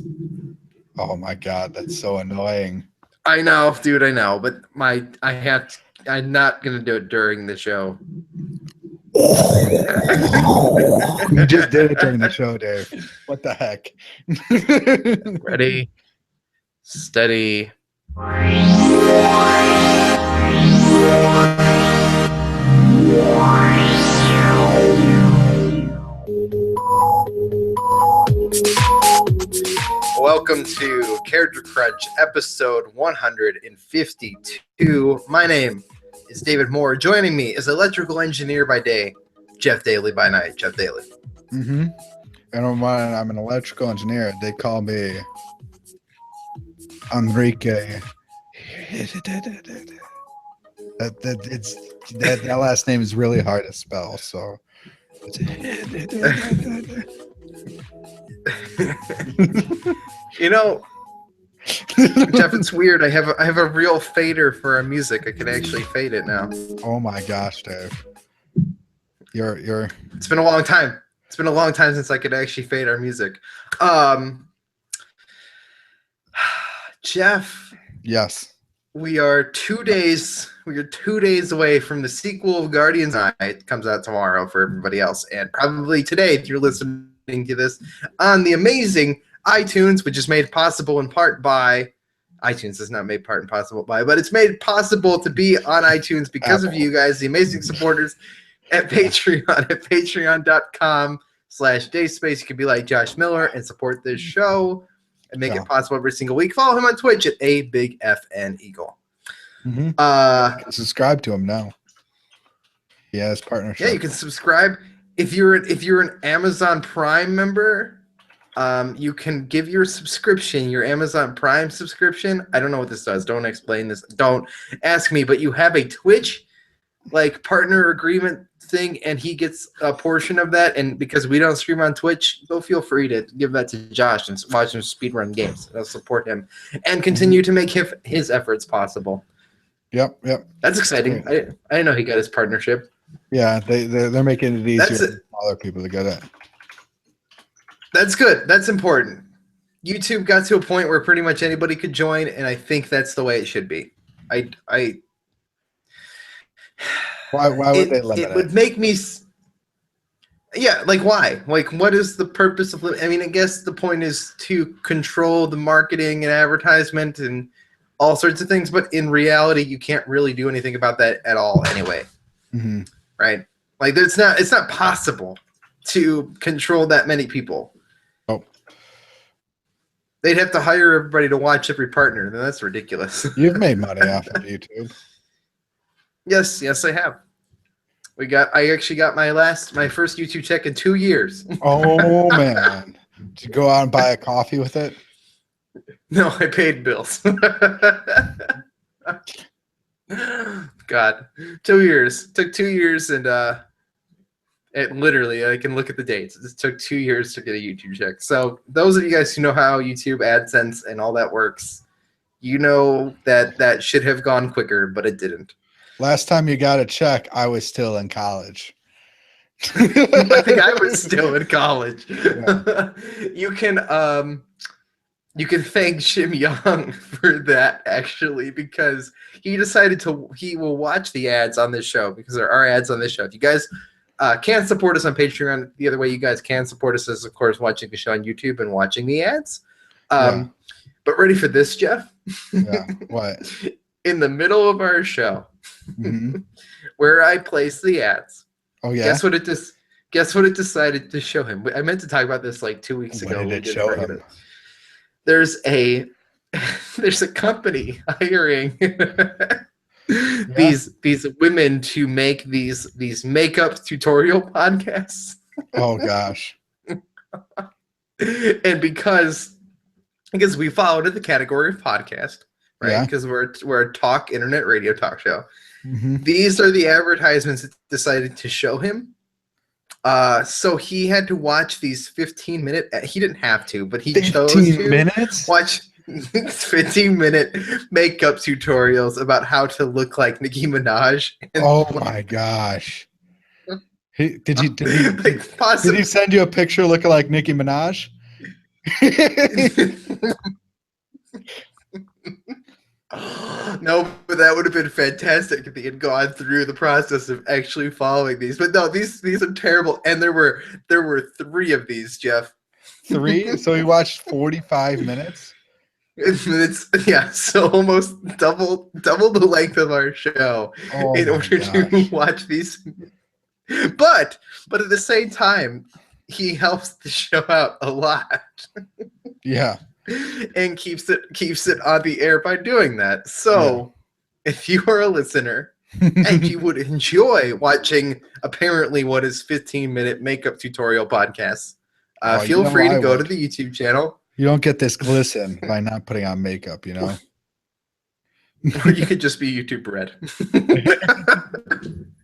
Oh my God, that's so annoying. I know, dude. I know, but I'm not gonna do it during the show. You just did it during the show, Dave. What the heck? Ready, steady. Welcome to Character Crunch, episode 152. My name is David Moore. Joining me is electrical engineer by day, Jeff Daly by night. Jeff Daly. Mm-hmm. And when I'm an electrical engineer, they call me Enrique. That last name is really hard to spell. So. You know, Jeff, it's weird. I have a real fader for our music. I can actually fade it now. Oh my gosh, Dave. You're It's been a long time. It's been a long time since I could actually fade our music. Jeff. Yes. We are 2 days away from the sequel of Guardians Night. It comes out tomorrow for everybody else, and probably today if you're listening to this on the amazing iTunes, which is made possible in part by iTunes is not made part and possible by, but it's made possible to be on iTunes because of you guys, the amazing supporters at Patreon at patreon.com/dacespace. You can be like Josh Miller and support this show and make it possible every single week. Follow him on Twitch at ABigFN Eagle. Mm-hmm. Subscribe to him now. He has partnership. Yeah, you can subscribe. If you're an Amazon Prime member, you can give your Amazon Prime subscription. I don't know what this does. Don't explain this. Don't ask me. But you have a Twitch partner agreement thing, and he gets a portion of that. And because we don't stream on Twitch, feel free to give that to Josh and watch him speedrun games. I'll support him and continue to make his efforts possible. Yep. That's exciting. I didn't know he got his partnership. Yeah, they're making it easier for other people to get it. That's good. That's important. YouTube got to a point where pretty much anybody could join, and I think that's the way it should be. Why would they limit it? It would make me. Yeah, why? What is the purpose of? I mean, I guess the point is to control the marketing and advertisement and all sorts of things, but in reality, you can't really do anything about that at all anyway. Mm-hmm. Right? It's not possible to control that many people. Oh. They'd have to hire everybody to watch every partner. That's ridiculous. You've made money off of YouTube. Yes, I have. I actually got my first YouTube check in 2 years. Oh man. Did you go out and buy a coffee with it? No, I paid bills. God, 2 years. Took 2 years, and it literally, I can look at the dates. It took 2 years to get a YouTube check. So those of you guys who know how YouTube AdSense and all that works, you know that should have gone quicker, but it didn't. Last time you got a check, I was still in college. I think I was still in college. Yeah. You can thank Jim Young for that, actually, because he decided he will watch the ads on this show, because there are ads on this show. If you guys can support us on Patreon, the other way you guys can support us is, of course, watching the show on YouTube and watching the ads. But ready for this, Jeff? Yeah, what? In the middle of our show, mm-hmm. where I place the ads. Oh, yeah? Guess what it decided to show him? I meant to talk about this 2 weeks ago. What did it show him? There's a company hiring these women to make these makeup tutorial podcasts. Oh gosh. And because we fall into the category of podcast, right? Yeah. Because we're a internet radio talk show. Mm-hmm. These are the advertisements that decided to show him. So he had to watch these 15-minute. He didn't have to, but he chose to watch 15-minute makeup tutorials about how to look like Nicki Minaj. Oh my gosh! Did he send you a picture looking like Nicki Minaj? No, but that would have been fantastic if he had gone through the process of actually following these. But no, these are terrible. And there were 3 of these, Jeff. 3? So he watched 45 minutes? It's yeah, so almost double the length of our show in order to watch these. But at the same time, he helps the show out a lot. Yeah. And keeps it on the air by doing that. So if you are a listener and you would enjoy watching apparently what is 15-minute makeup tutorial podcasts, feel free to go to the YouTube channel. You don't get this glisten by not putting on makeup, you know? Or you could just be YouTube red.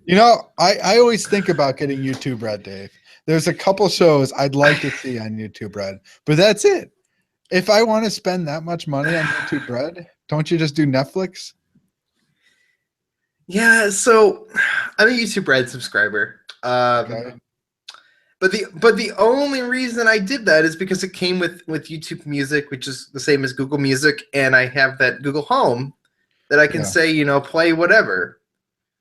You know, I always think about getting YouTube red, Dave. There's a couple shows I'd like to see on YouTube red, but that's it. If I want to spend that much money on YouTube Red, don't you just do Netflix? Yeah, so I'm a YouTube Red subscriber. Okay. But the only reason I did that is because it came with YouTube Music, which is the same as Google Music, and I have that Google Home that I can say, you know, play whatever.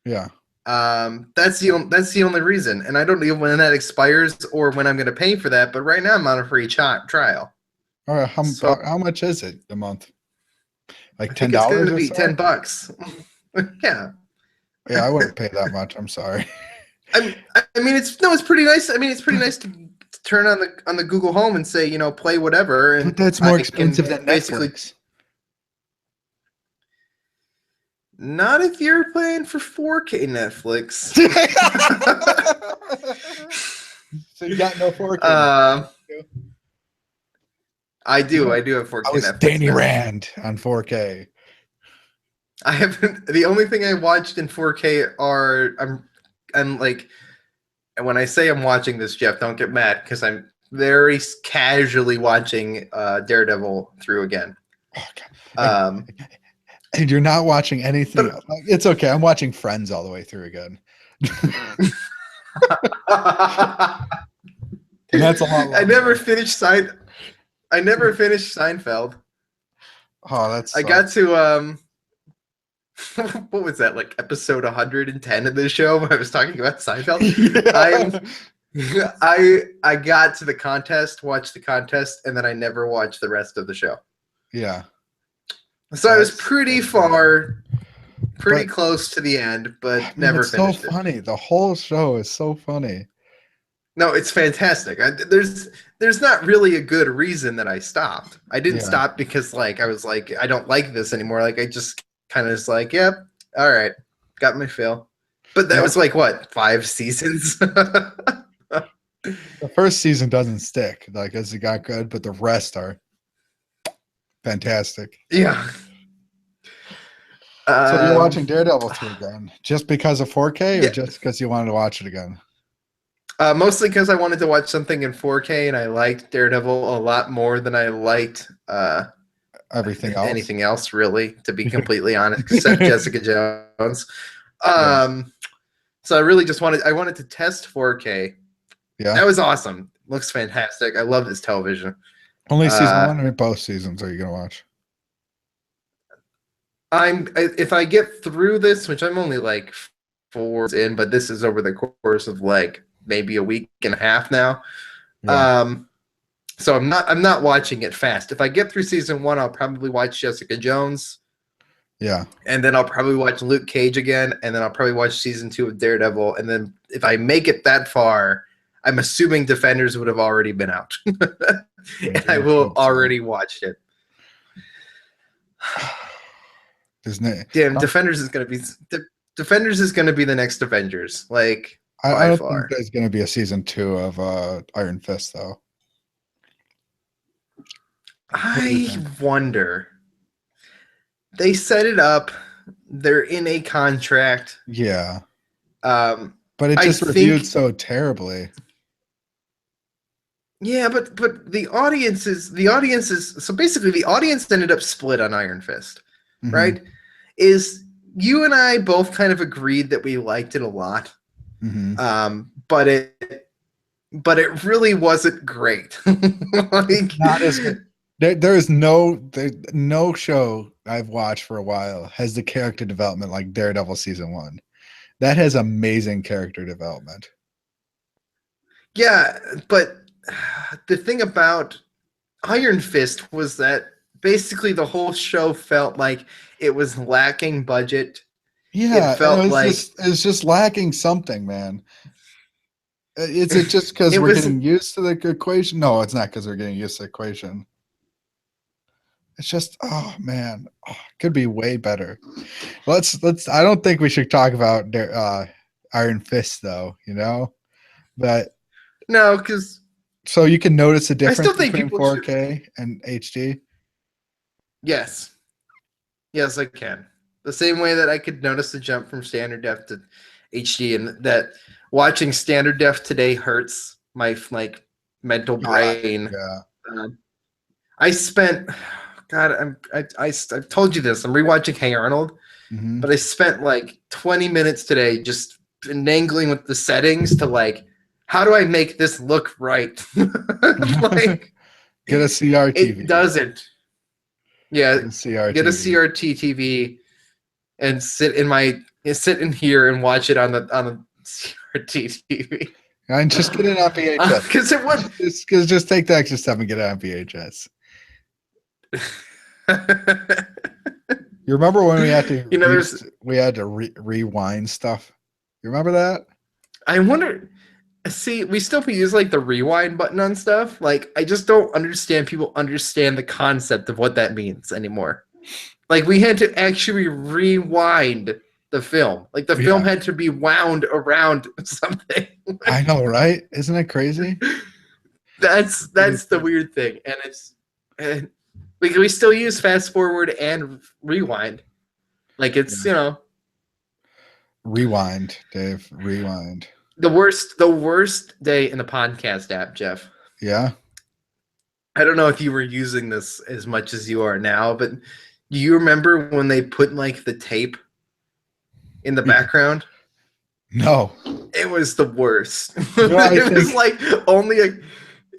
Yeah. That's the only reason, and I don't know when that expires or when I'm going to pay for that. But right now I'm on a free trial. All right, how much is it a month? Like $10? It's going to be $10. Yeah. Yeah, I wouldn't pay that much. I'm sorry. I mean, it's pretty nice. I mean, it's pretty nice to turn on the Google Home and say, you know, play whatever. And but that's more expensive than Netflix. Not if you're paying for 4K Netflix. So you got no 4K. I do have 4K I was Netflix. Danny Rand on 4K. I haven't. The only thing I watched in 4K are I'm like, and when I say I'm watching this, Jeff, don't get mad because I'm very casually watching Daredevil through again. Okay. And you're not watching anything else. It's okay. I'm watching Friends all the way through again. And that's a lot longer. I never finished Seinfeld. Oh, that's. I got to what was that, like episode 110 of this show when I was talking about Seinfeld? Yeah. I got to the contest, watched the contest, and then I never watched the rest of the show. Yeah. So I was pretty close to the end, but never finished it. So funny. The whole show is so funny. No, it's fantastic. There's not really a good reason that I stopped. I didn't stop because like I was like, I don't like this anymore. Like I just kind of just like, yep, all right, got my fill. But that was like what, 5 seasons? The first season doesn't stick, like as it got good, but the rest are fantastic. Yeah. So you're watching Daredevil 2 again, just because of 4K, or just because you wanted to watch it again? Mostly because I wanted to watch something in 4K, and I liked Daredevil a lot more than I liked anything else, really, to be completely honest, except Jessica Jones. So I really just wanted to test 4K. Yeah, that was awesome. Looks fantastic. I love this television. Only season 1 or both seasons are you gonna watch? If I get through this, which I'm only like 4 in, but this is over the course of like maybe a week and a half now. Yeah. So I'm not watching it fast. If I get through season 1, I'll probably watch Jessica Jones. Yeah. And then I'll probably watch Luke Cage again, and then I'll probably watch season 2 of Daredevil, and then if I make it that far, I'm assuming Defenders would have already been out. And I will already watched it. Damn, Defenders is gonna be the next Avengers. Like, I don't think there's gonna be a season 2 of Iron Fist though. I wonder. They set it up. They're in a contract. Yeah. But it just reviewed so terribly. Yeah, but the audience is so basically the audience ended up split on Iron Fist, right? Is you and I both kind of agreed that we liked it a lot. But but it really wasn't great. Like, Not as good. There's no show I've watched for a while has the character development like Daredevil season 1. That has amazing character development. yeah, but the thing about Iron Fist was that basically the whole show felt like it was lacking budget. It Yeah, and felt like it was just lacking something, man. Is it just because it we're was getting used to the equation? No, it's not because we're getting used to the equation. It's just, oh man, could be way better. Let's. I don't think we should talk about Iron Fist though. But no, because so you can notice the I still difference think between people should. 4K and HD. Yes, yes, I can. The same way that I could notice the jump from standard def to HD, and that watching standard def today hurts my like mental brain. Yeah. I spent, God, I've told you this. I'm rewatching Hey Arnold, Hmm. but I spent like 20 minutes today just finagling with the settings to like, how do I make this look right? Like, Get a CRTV. it doesn't. Yeah, Get a CRTV. get a CRT TV and sit in here and watch it on the CRT TV. And just get it on VHS. Because it would. Just take the extra step and get it on VHS. You remember when we had to rewind stuff? You remember that? I wonder. See, we still use like the rewind button on stuff. Like, I just don't understand people understand the concept of what that means anymore. Like, we had to actually rewind the film. Like, the film had to be wound around something. I know, right? Isn't it crazy? That's the weird thing, and we still use fast forward and rewind. Like, it's Rewind, Dave. Rewind. the worst day in the podcast app, Jeff. Yeah. I don't know if you were using this as much as you are now, but do you remember when they put like the tape in the background? No. It was the worst. No,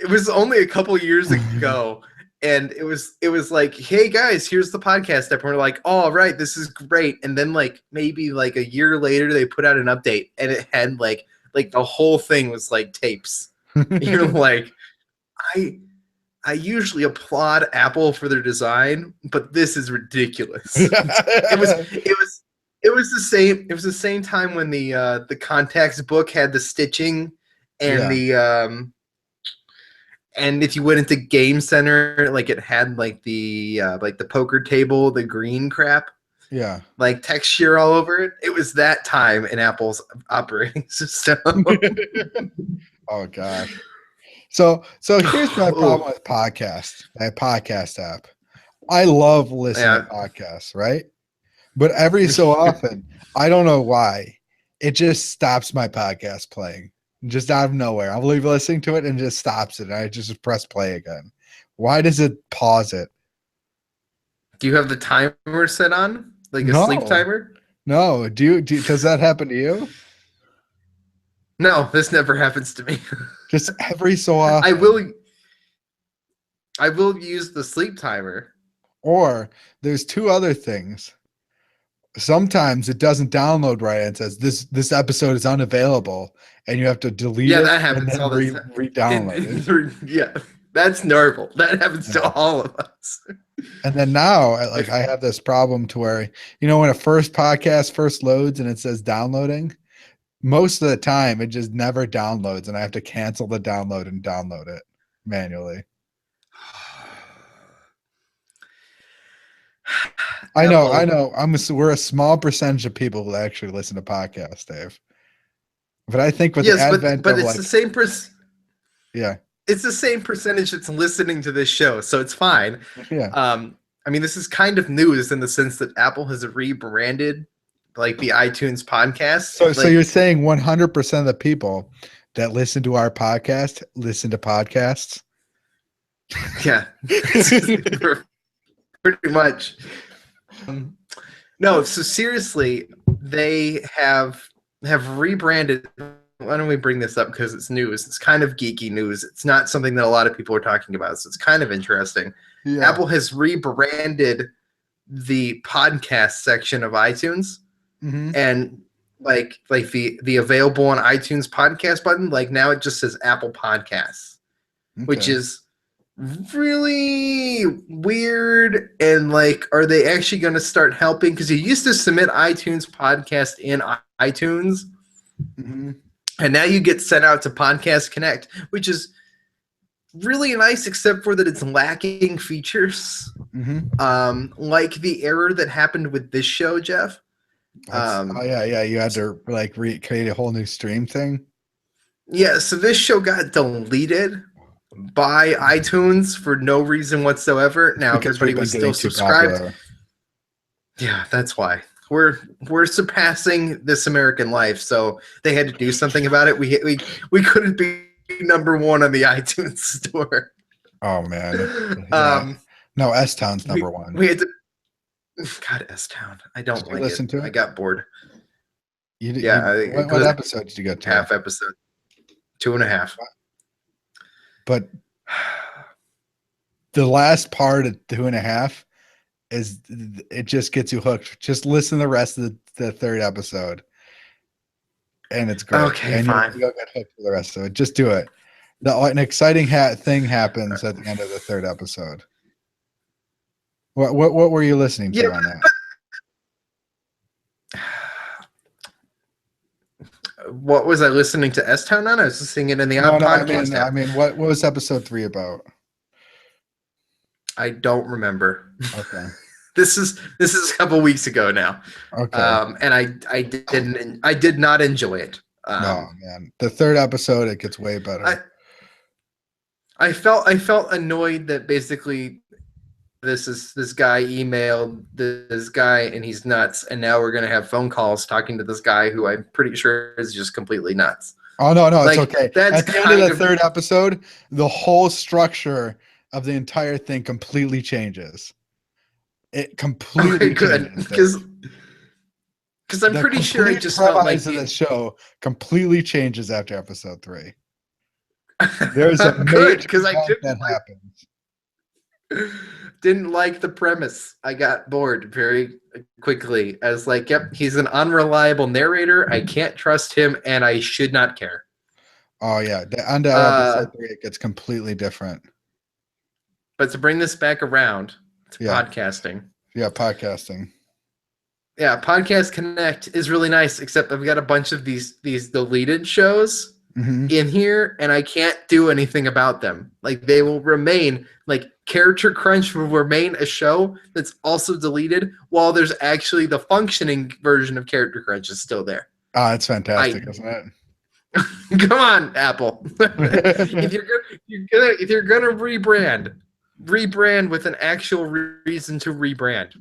It was only a couple years ago, and it was like, hey guys, here's the podcast app. And we're like, oh right, this is great. And then like maybe like a year later, they put out an update, and it had like the whole thing was like tapes. You're like, I usually applaud Apple for their design, but this is ridiculous. It was the same time when the contacts book had the stitching and and if you went into Game Center, like it had like the poker table, the green crap. Yeah. Like texture all over it. It was that time in Apple's operating system. Oh gosh. So here's my problem with my podcast app. I love listening to podcasts, right? But every so often, I don't know why, it just stops my podcast playing. Just out of nowhere. I'll leave listening to it and just stops it. And I just press play again. Why does it pause it? Do you have the timer set on? Like a sleep timer? No. Does that happen to you? No, this never happens to me. Just every so often. I will use the sleep timer. Or there's two other things. Sometimes it doesn't download right and says this episode is unavailable, and you have to delete it. Yeah, that happens all the time. Re-download it. Yeah, that's normal. That happens to all of us. And then now, I have this problem to where, when a podcast first loads and it says downloading, most of the time it just never downloads, and I have to cancel the download and download it manually. I know. We're a small percentage of people who actually listen to podcasts, Dave. But I think with the advent but of it's the same yeah, it's the same percentage that's listening to this show, so it's fine. Yeah. I mean, this is kind of news in the sense that Apple has rebranded like the iTunes podcast. So you're saying 100% of the people that listen to our podcast listen to podcasts? Yeah, pretty much. No, so seriously, they have rebranded don't we bring this up because it's news? It's kind of geeky news. It's not something that a lot of people are talking about, so it's kind of interesting. Yeah. Apple has rebranded the podcast section of iTunes, Mm-hmm. and like the available on iTunes podcast button, like now it just says Apple Podcasts, which Okay. is really weird. And like, are they actually going to start helping? Because you used to submit iTunes podcast in iTunes, Mm-hmm. and now you get sent out to Podcast Connect, which is really nice, except for that it's lacking features. Mm-hmm. Like the error that happened with this show, Jeff. Oh yeah. You had to like create a whole new stream thing. Yeah, so this show got deleted by iTunes for no reason whatsoever. Now, if Because everybody we've been was getting still too subscribed, popular. yeah, that's why. We're surpassing This American Life, so they had to do something about it. We couldn't be number one on the iTunes store. Oh man. Yeah. No, S Town's number one. We had to. God, S Town. I don't Did you like listen it. to it? I got bored. Yeah. It What goes episode did you get to? half episode, 2.5. But the last part of 2.5 is it just gets you hooked. Just listen to the rest of the third episode, and it's great. Okay, and fine. You'll get hooked for the rest of it. Just do it. An exciting thing happens at the end of the third episode. What were you listening to on that? What was I listening to S Town on? I was listening it in the podcast app. I mean, what was episode 3 about? I don't remember. Okay. This is a couple weeks ago now. Okay. And I did not enjoy it. No, man. The third episode, it gets way better. I felt annoyed that basically this guy emailed this guy and he's nuts, and now we're gonna have phone calls talking to this guy who I'm pretty sure is just completely nuts. Oh no, Like, it's okay. that's at the end of the third episode, the whole structure of the entire thing completely changes. It completely changes. Because I'm pretty sure I just felt like the show completely changes after episode 3. There's a good because I didn't like the premise. I got bored very quickly. I was like, yep, he's an unreliable narrator. I can't trust him, and I should not care. Oh yeah, the end of episode 3 it gets completely different. But to bring this back around to podcasting. Yeah, podcasting. Yeah, Podcast Connect is really nice, except I've got a bunch of these deleted shows in here, and I can't do anything about them. Like, they will remain, like, Character Crunch will remain a show that's also deleted, while there's actually the functioning version of Character Crunch is still there. Oh, it's fantastic, isn't it? Come on, Apple. if you're gonna rebrand with an actual reason to rebrand.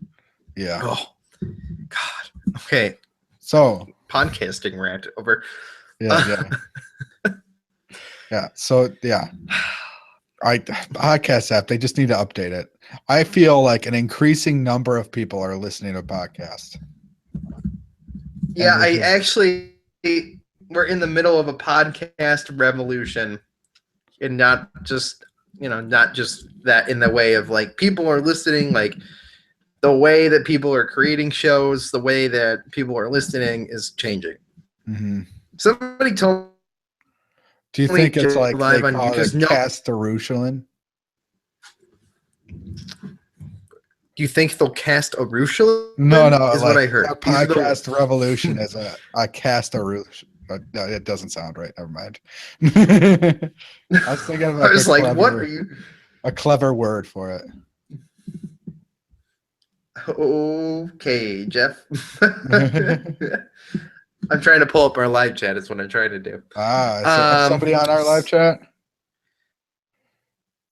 Yeah. Oh, God. Okay. So podcasting rant over. Yeah. Yeah. So yeah. Podcast app, they just need to update it. I feel like an increasing number of people are listening to podcasts. Yeah, we're in the middle of a podcast revolution, and not just that in the way of like people are listening, like the way that people are creating shows, the way that people are listening is changing. Mm-hmm. Somebody told. Do you think it's like live they on call because it Castarushulin? Do you think they'll cast Arushulin? No, is like what I heard. A podcast revolution is a Castarushulin. No, it doesn't sound right. Never mind. I was thinking of I was like, what are you? A clever word for it. Okay, Jeff. I'm trying to pull up our live chat. Is what I'm trying to do. Is somebody on our live chat?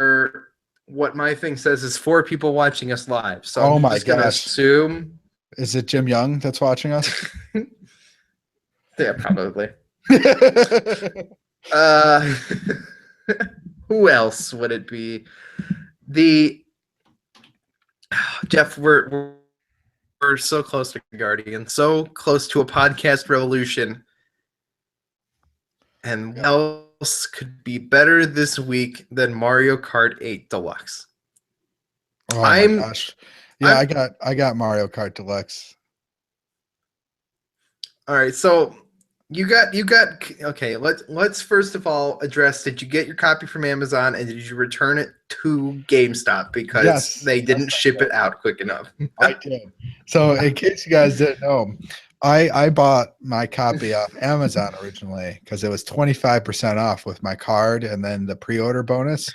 Or what my thing says is 4 people watching us live. So I'm just gonna assume. Is it Jim Young that's watching us? Yeah, probably. Who else would it be? Jeff, we're so close to Guardian, so close to a podcast revolution. And what else could be better this week than Mario Kart 8 Deluxe? Oh my gosh. Yeah, I got Mario Kart Deluxe. All right, so you got okay, let's first of all address, did you get your copy from Amazon and did you return it to GameStop because they didn't ship it out quick enough? I did. So in case you guys didn't know, I bought my copy off Amazon originally because it was 25% off with my card and then the pre-order bonus.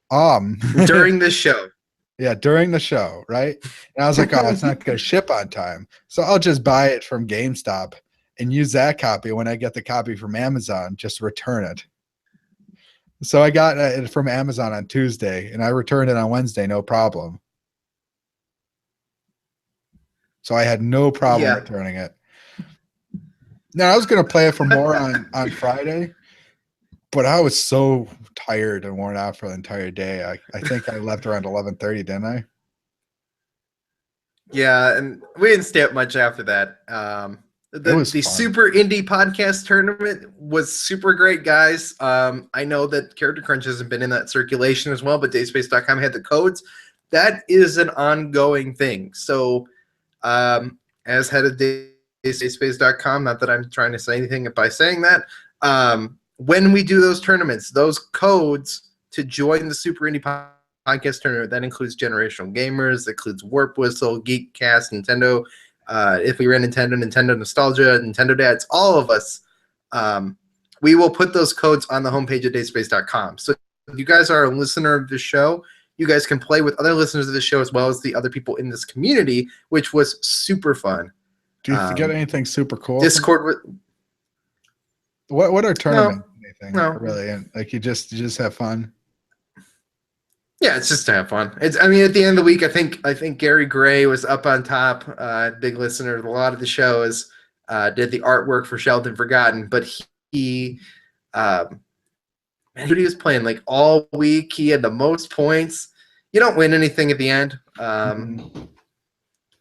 During this show. Yeah, during the show, right? And I was like, oh, it's not going to ship on time. So I'll just buy it from GameStop and use that copy. When I get the copy from Amazon, just return it. So I got it from Amazon on Tuesday and I returned it on Wednesday, no problem. So I had no problem returning it. Now I was going to play it for more on Friday, but I was so tired and worn out for the entire day. I think I left around 11:30, didn't I? Yeah, and we didn't stay up much after that. The Super Indie Podcast Tournament was super great, guys. I know that Character Crunch hasn't been in that circulation as well, but dacespace.com had the codes. That is an ongoing thing. So as head of dacespace.com, not that I'm trying to say anything by saying that, when we do those tournaments, those codes to join the Super Indie Podcast Tournament, that includes Generational Gamers, that includes Warp Whistle, Geekcast, Nintendo, if we ran Nintendo Nostalgia, Nintendo Dads, all of us, we will put those codes on the homepage at dacespace.com. So if you guys are a listener of the show, you guys can play with other listeners of the show as well as the other people in this community, which was super fun. Do you get anything super cool? Discord. What are tournaments? No, really, and like you just have fun. Yeah, it's just to have fun. I mean, at the end of the week, I think Gary Gray was up on top. Big listener to a lot of the shows. Did the artwork for Sheldon Forgotten, but he was playing like all week. He had the most points. You don't win anything at the end.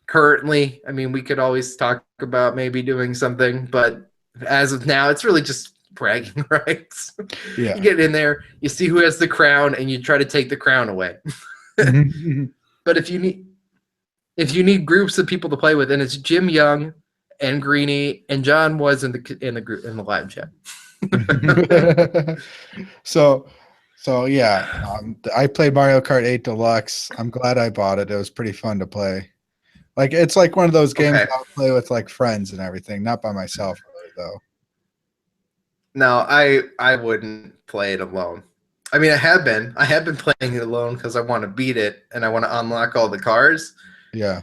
Currently, I mean, we could always talk about maybe doing something, but as of now, it's really just bragging rights. Yeah. You get in there, you see who has the crown, and you try to take the crown away. But if you need groups of people to play with, and it's Jim Young and Greeny and John was in the group in the live chat. So yeah, I played Mario Kart 8 Deluxe. I'm glad I bought it. It was pretty fun to play. Like it's like one of those games I'll play with like friends and everything, not by myself really, though. No, I wouldn't play it alone. I mean, I have been playing it alone because I want to beat it and I want to unlock all the cars. Yeah.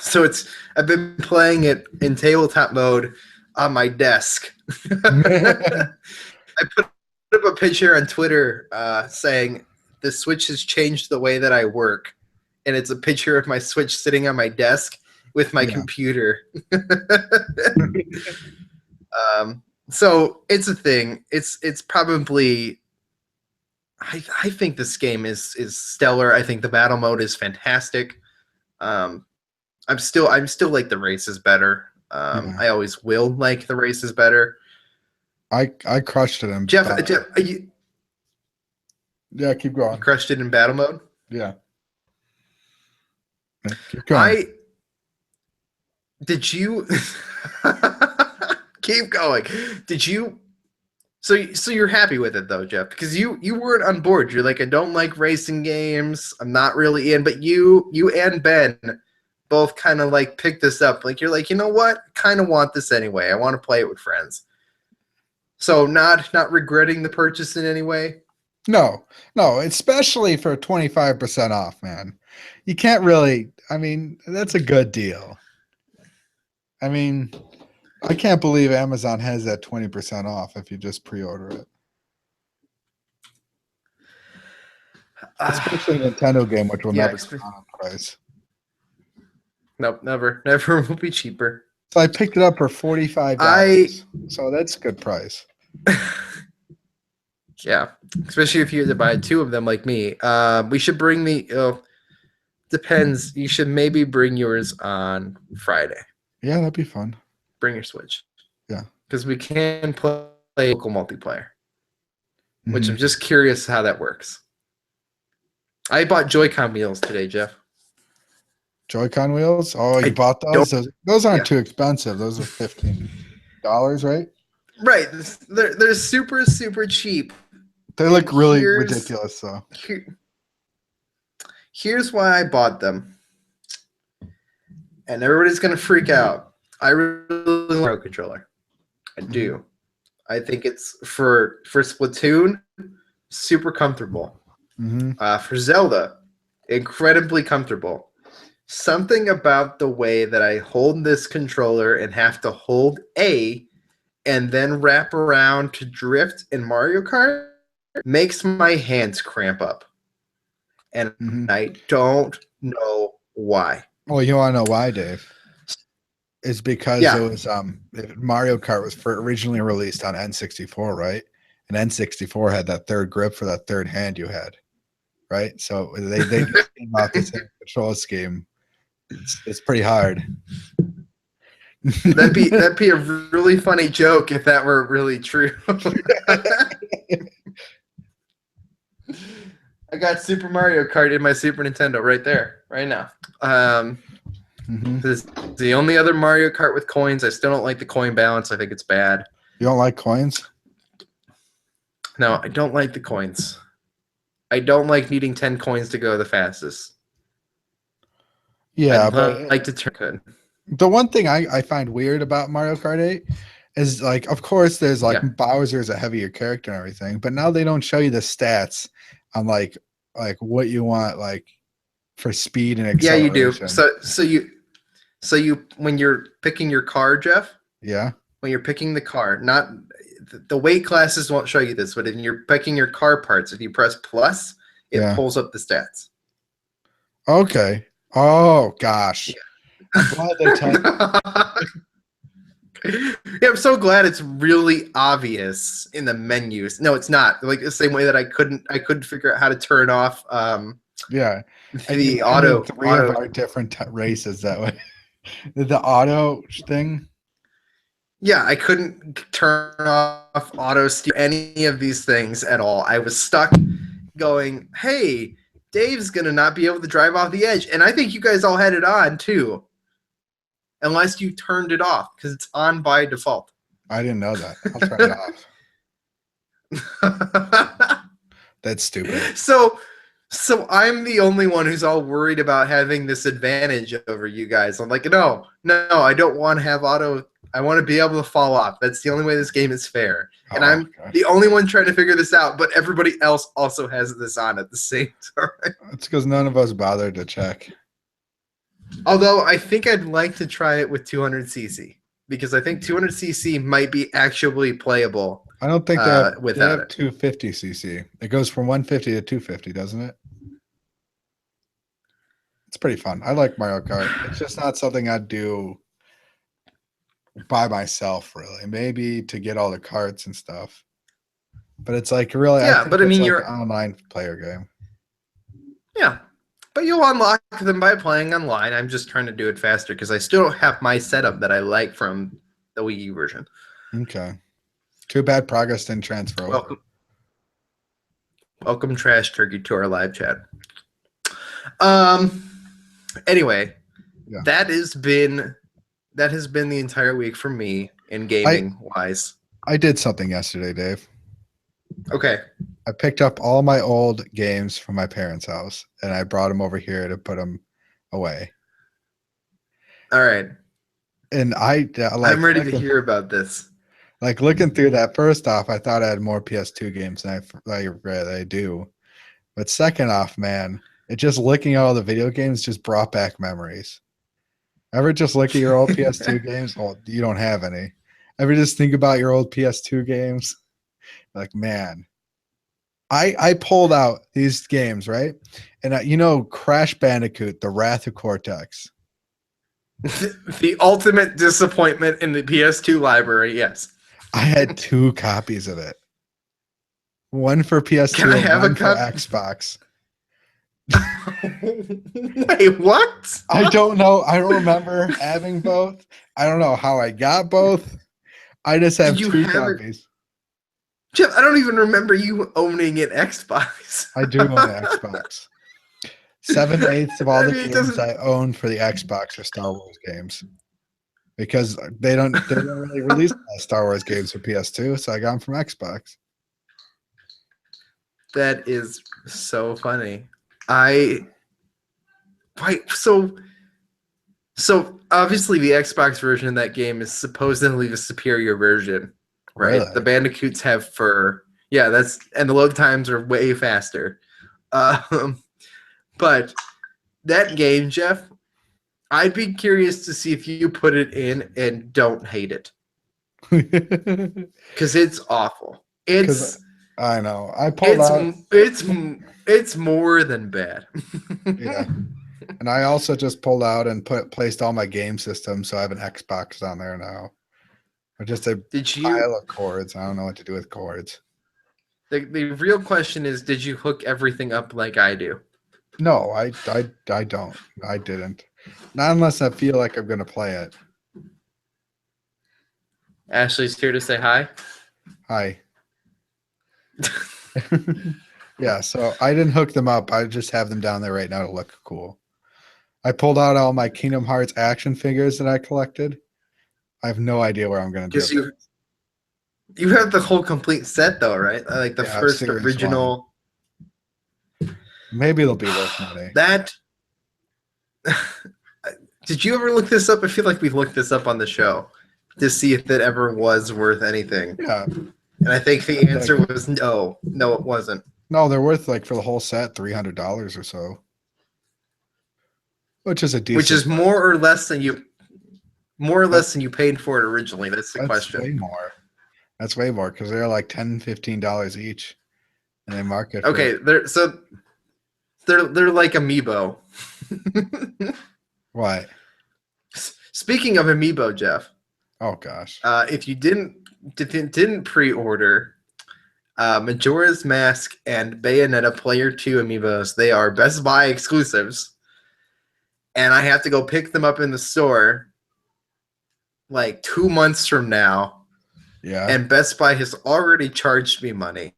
So I've been playing it in tabletop mode on my desk. I put up a picture on Twitter saying the Switch has changed the way that I work, and it's a picture of my Switch sitting on my desk with my computer. So it's a thing. It's probably. I think this game is stellar. I think the battle mode is fantastic. I'm still like the races better. I always will like the races better. I crushed it in Jeff, yeah, keep going. You crushed it in battle mode? Yeah. Keep going. Did you keep going? Did you so you're happy with it though, Jeff? Because you weren't on board. You're like, I don't like racing games. I'm not really in, but you and Ben both kind of like picked this up. Like you're like, you know what? Kind of want this anyway. I want to play it with friends. So not regretting the purchase in any way? No, especially for 25% off, man. You can't really, I mean, that's a good deal. I mean, I can't believe Amazon has that 20% off if you just pre-order it. Especially a Nintendo game, which will never come on price. Nope, never will be cheaper. So I picked it up for $45. So that's a good price. Yeah, especially if you had to buy two of them like me. We should bring depends. You should maybe bring yours on Friday. Yeah, that'd be fun. Bring your Switch. Yeah. because we can play local multiplayer, which I'm Mhm. just curious how that works. I bought Joy-Con wheels today, Jeff. Joy-Con wheels. Oh, you I bought don't. those? Those aren't Yeah. too expensive. Those are $15, right? Right. They're super super cheap. They And look really ridiculous, though. Here's why I bought them. And everybody's gonna freak out. I really like Mario controller. I do. I think it's for Splatoon, super comfortable. Mm-hmm. For Zelda, incredibly comfortable. Something about the way that I hold this controller and have to hold A and then wrap around to drift in Mario Kart makes my hands cramp up. And Mm-hmm. I don't know why. Well, you want to know why, Dave? It's because it Yeah. was Mario Kart was originally released on N64, right? And N64 had that third grip for that third hand you had, right? So they just came out the same control scheme. It's pretty hard. That'd be a really funny joke if that were really true. I got Super Mario Kart in my Super Nintendo right there, right now. This is the only other Mario Kart with coins. I still don't like the coin balance. I think it's bad. You don't like coins? No, I don't like the coins. I don't like needing 10 coins to go the fastest. Yeah, I'd but like to turn good. the one thing I find weird about Mario Kart 8 is like, of course, there's like Yeah. Bowser's a heavier character and everything, but now they don't show you the stats on like what you want like for speed and Yeah, you acceleration. do. So you when you're picking your car, Jeff, Yeah. when you're picking the car, not the weight classes won't show you this, but if you're picking your car parts, if you press plus, it Yeah. pulls up the stats. Okay. Oh gosh. Yeah. I'm glad they tell Yeah, I'm so glad it's really obvious in the menus. No, it's not. Like the same way that I couldn't figure out how to turn off yeah. And the you ended auto three of our different races that way. The auto thing. Yeah, I couldn't turn off auto steer any of these things at all. I was stuck going, "Hey, Dave's going to not be able to drive off the edge." And I think you guys all had it on too. Unless you turned it off because it's on by default. I didn't know that. I'll turn it off. That's stupid. So I'm the only one who's all worried about having this advantage over you guys. I'm like, no, I don't want to have auto. I want to be able to fall off. That's the only way this game is fair. And I'm the only one trying to figure this out, but everybody else also has this on at the same time. It's because none of us bothered to check. Although I think I'd like to try it with 200cc because I think 200cc might be actually playable. I don't think without it. 250cc. It goes from 150 to 250, doesn't it? It's pretty fun. I like Mario Kart. It's just not something I'd do by myself, really. Maybe to get all the carts and stuff. But it's like really, yeah. But I mean, like you're an online player game. Yeah, but you'll unlock them by playing online. I'm just trying to do it faster because I still don't have my setup that I like from the Wii U version. Okay. Too bad progress didn't transfer over. Welcome, Trash Turkey, to our live chat. Anyway, Yeah. that has been the entire week for me in gaming wise. I did something yesterday, Dave. Okay. I picked up all my old games from my parents' house and I brought them over here to put them away. All right. And I'm ready to hear about this. Like looking through that, first off, I thought I had more PS2 games than I do. But second off, man, it just looking at all the video games just brought back memories. Ever just look at your old PS2 games? Well, you don't have any. Ever just think about your old PS2 games? Like, man, I pulled out these games, right? And Crash Bandicoot, The Wrath of Cortex. The ultimate disappointment in the PS2 library, yes. I had 2 copies of it. One for PS2 Can I have and a one for Xbox. Wait, what? I don't know. I don't remember having both. I don't know how I got both. I just have Did you 2 have it? copies. Jeff, I don't even remember you owning an Xbox. I do own an Xbox. 7/8 of all I the mean, it games doesn't. I own for the Xbox are Star Wars games because they don't really release Star Wars games for PS2, so I got them from Xbox. That is so funny. I Wait, so obviously the Xbox version of that game is supposedly the superior version, right? The Really? Bandicoots have fur. Yeah, and the load times are way faster. Um, but that game, Jeff, I'd be curious to see if you put it in and don't hate it because it's awful. Because It's I know I pulled it's out. it's it's more than bad. Yeah, and I also just pulled out and placed all my game systems, so I have an Xbox on there now. Or just a Did you? pile of cords. I don't know what to do with cords. The real question is, did you hook everything up like I do? No, I don't. I didn't. Not unless I feel like I'm gonna play it. Ashley's here to say hi. Hi. Yeah, so I didn't hook them up. I just have them down there right now to look cool. I pulled out all my Kingdom Hearts action figures that I collected. I have no idea where I'm gonna do Because it. you have the whole complete set though, right? Like the Yeah, I have first Series 1. original. Maybe it'll be worth money. That did you ever look this up? I feel like we looked this up on the show to see if it ever was worth anything. Yeah. And I think the answer was no. No, it wasn't. No, they're worth like for the whole set $300 or so. Which is a decent. Which is more or less than you paid for it originally. That's the That's question. way more. That's way more because they're like $10, $15 each. And they market. Okay, they're like Amiibo. What? Speaking of Amiibo, Jeff, Oh gosh. if you didn't pre-order Majora's Mask and Bayonetta Player 2 Amiibos, they are Best Buy exclusives. And I have to go pick them up in the store like 2 months from now. Yeah. And Best Buy has already charged me money.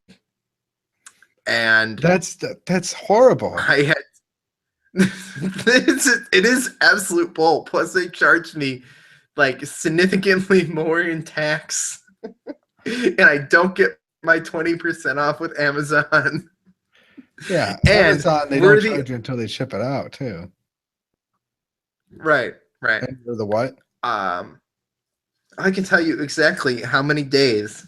And that's horrible. I had it is absolute bull. Plus they charged me like significantly more in tax. And I don't get my 20% off with Amazon. Yeah. And Amazon, they don't charge you until they ship it out too. Right. And you're the what? I can tell you exactly how many days.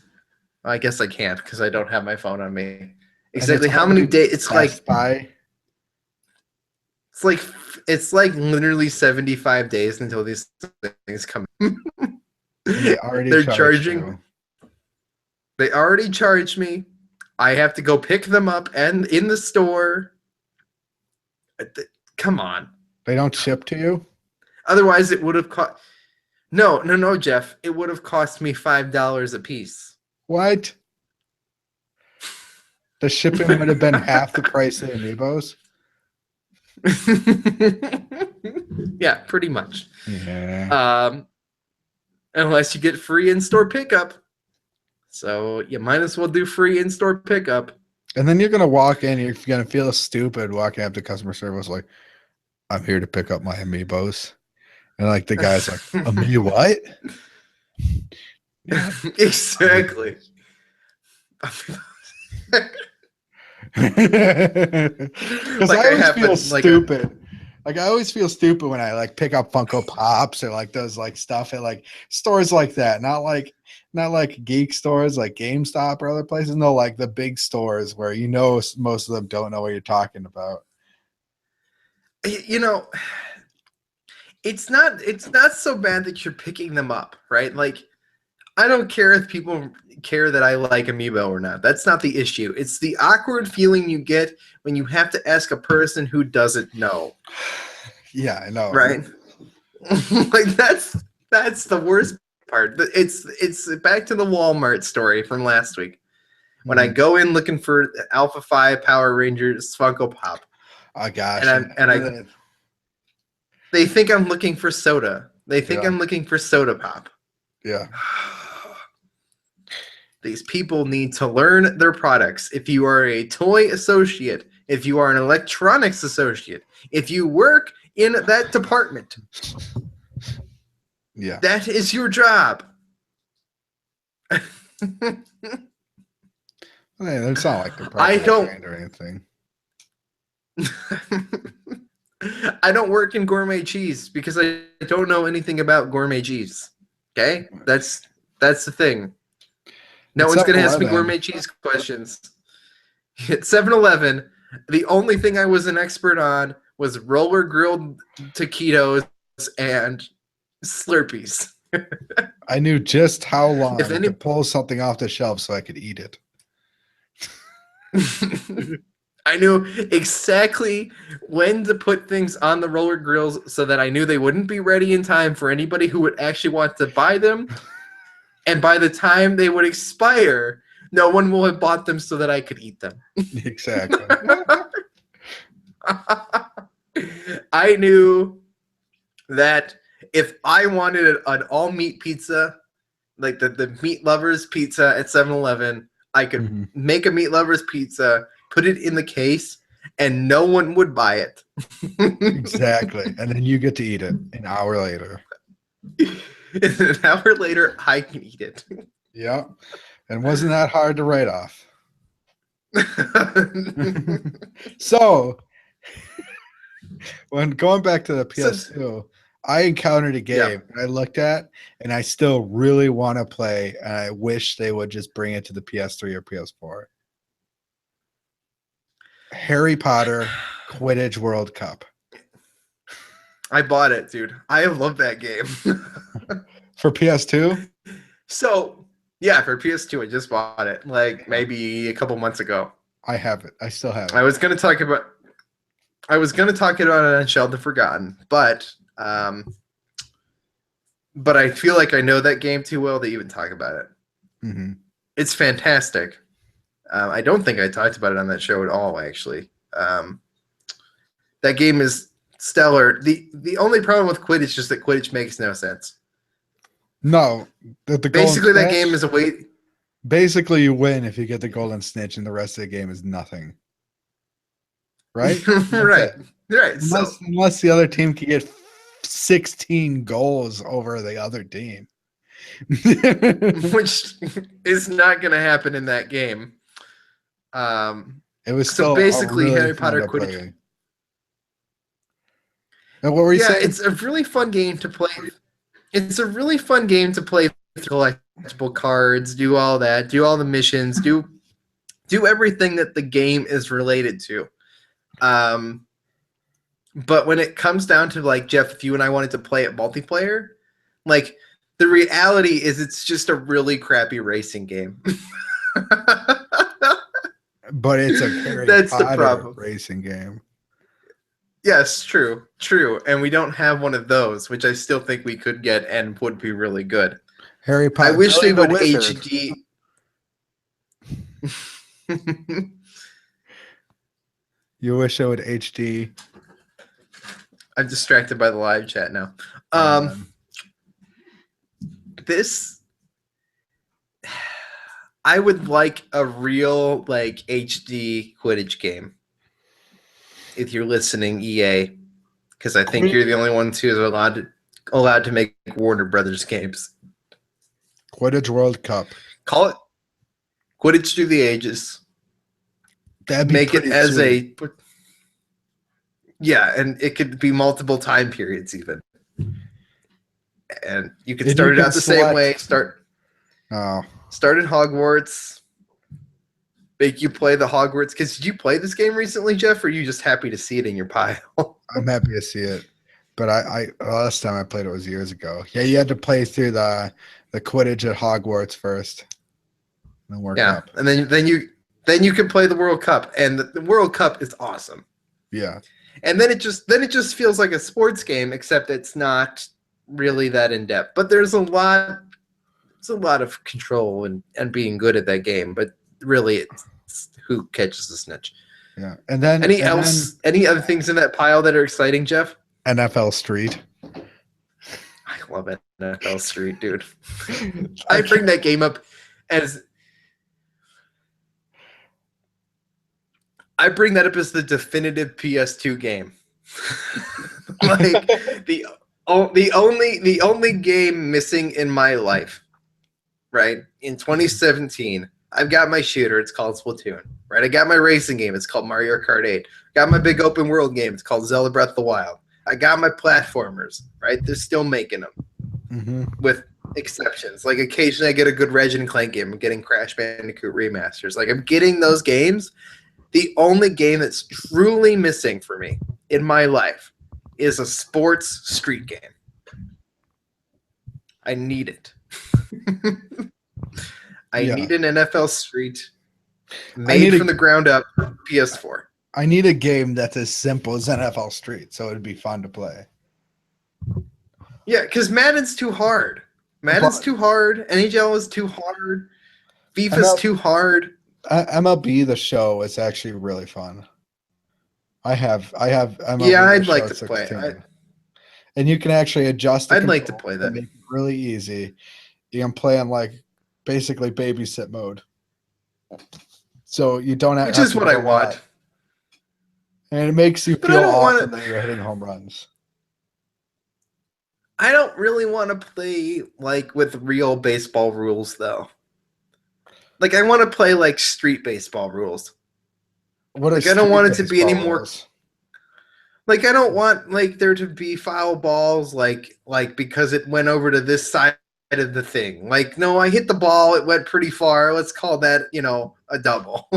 I guess I can't because I don't have my phone on me. Exactly how many days? It's like Buy. it's like literally 75 days until these things come. They're charging. You. They already charged me. I have to go pick them up and in the store. Come on. They don't ship to you? Otherwise, it would have cost. No, Jeff. It would have cost me $5 a piece. What? The shipping would have been half the price of Amiibos? Yeah, pretty much. Yeah. Unless you get free in-store pickup. So you might as well do free in-store pickup. And then you're going to walk in, you're going to feel stupid walking up to customer service like, I'm here to pick up my Amiibos. And like the guy's like, me what? Yeah. Exactly. Because I always feel stupid. Like I always feel stupid when I like pick up Funko Pops or like those like stuff at like stores like that. Not like geek stores like GameStop or other places. No, like the big stores where most of them don't know what you're talking about. You know, it's not so bad that you're picking them up, right? Like, I don't care if people care that I like Amiibo or not. That's not the issue. It's the awkward feeling you get when you have to ask a person who doesn't know. Yeah, I know. Right? Like that's the worst part. It's back to the Walmart story from last week. When I go in looking for Alpha 5 Power Rangers Funko Pop. Oh gosh. They think I'm looking for soda. They think I'm looking for Soda Pop. Yeah. These people need to learn their products. If you are a toy associate, if you are an electronics associate, if you work in that department, Yeah. that is your job. Hey, it's not like they're I properly don't- trained or anything. I don't work in gourmet cheese because I don't know anything about gourmet cheese. Okay? That's the thing. No It's one's going to ask me 7-Eleven. gourmet cheese questions. At 7-Eleven, the only thing I was an expert on was roller grilled taquitos and Slurpees. I knew just how long If any- to pull something off the shelf so I could eat it. I knew exactly when to put things on the roller grills so that I knew they wouldn't be ready in time for anybody who would actually want to buy them. And by the time they would expire, no one will have bought them so that I could eat them. Exactly. I knew that if I wanted an all meat pizza, like the meat lovers pizza at 7-Eleven, I could make a meat lovers pizza, put it in the case, and no one would buy it. Exactly. And then you get to eat it an hour later. An hour later, I can eat it. Yeah. And wasn't that hard to write off? So, when going back to the PS2, I encountered a game I looked at and I still really want to play, and I wish they would just bring it to the PS3 or PS4. Harry Potter Quidditch World Cup. I bought it, dude. I love that game. For PS2? So, yeah, for PS2, I just bought it like maybe a couple months ago. I have it. I still have it. I was going to talk about it on Sheldon Forgotten, but I feel like I know that game too well to even talk about it. Mm-hmm. It's fantastic. I don't think I talked about it on that show at all, actually. That game is stellar. The only problem with Quidditch is just that Quidditch makes no sense. No. Basically, that game is a way... Basically, you win if you get the golden snitch, and the rest of the game is nothing. Right? Right. Right. Unless the other team can get 16 goals over the other team. Which is not going to happen in that game. It was so basically really Harry Potter Quidditch. And what were you saying? It's a really fun game to play. It's a really fun game to play with collectible cards, do all that, do all the missions, do everything that the game is related to. But when it comes down to, like, Jeff, if you and I wanted to play it multiplayer, like, the reality is it's just a really crappy racing game. But it's a Harry That's Potter the problem. Racing game. Yes, true. And we don't have one of those, which I still think we could get and would be really good. Harry Potter. I wish they would Wizard. HD. You wish I would HD. I'm distracted by the live chat now. This, I would like a real, like, HD Quidditch game. If you're listening, EA, because I think you're the only ones who are allowed to make Warner Brothers games. Quidditch World Cup. Call it Quidditch Through the Ages. That'd be Make it pretty as sweet. and it could be multiple time periods even. And you could And start you it can out the same way. Start at Hogwarts. Make you play the Hogwarts. Because did you play this game recently, Jeff, or are you just happy to see it in your pile? I'm happy to see it. But I last time I played it was years ago. Yeah, you had to play through the Quidditch at Hogwarts first. And work up. And then you can play the World Cup. And the World Cup is awesome. Yeah. And then it just feels like a sports game, except it's not really that in depth. But there's a lot of control and being good at that game. But really, it's who catches the snitch. Yeah. And then any other things in that pile that are exciting, Jeff? NFL Street. I love NFL Street, dude. I bring that game up as I bring that up as the definitive PS2 game. Like the only game missing in my life, right? In 2017, I've got my shooter. It's called Splatoon. Right? I got my racing game. It's called Mario Kart 8. Got my big open world game. It's called Zelda Breath of the Wild. I got my platformers. Right? They're still making them with exceptions. Like occasionally, I get a good Ratchet and Clank game. I'm getting Crash Bandicoot remasters. Like I'm getting those games. The only game that's truly missing for me in my life is a sports street game. I need it. I need an NFL Street made from the ground up for PS4. I need a game that's as simple as NFL Street, so it'd be fun to play. Yeah, because Madden's too hard. Madden's too hard. NHL is too hard. FIFA's too hard. MLB The Show is actually really fun. I have MLB I'd The like Show to 16. play. And you can actually adjust. I'd like to play that. Make it really easy. You can play in like basically babysit mode, so you don't have. Which is what I want. And it makes you feel awesome that you're hitting home runs. I don't really want to play like with real baseball rules though. Like I want to play like street baseball rules. Like I don't want it to be any more. Like I don't want like there to be foul balls like because it went over to this side of the thing. Like no, I hit the ball, it went pretty far. Let's call that, a double.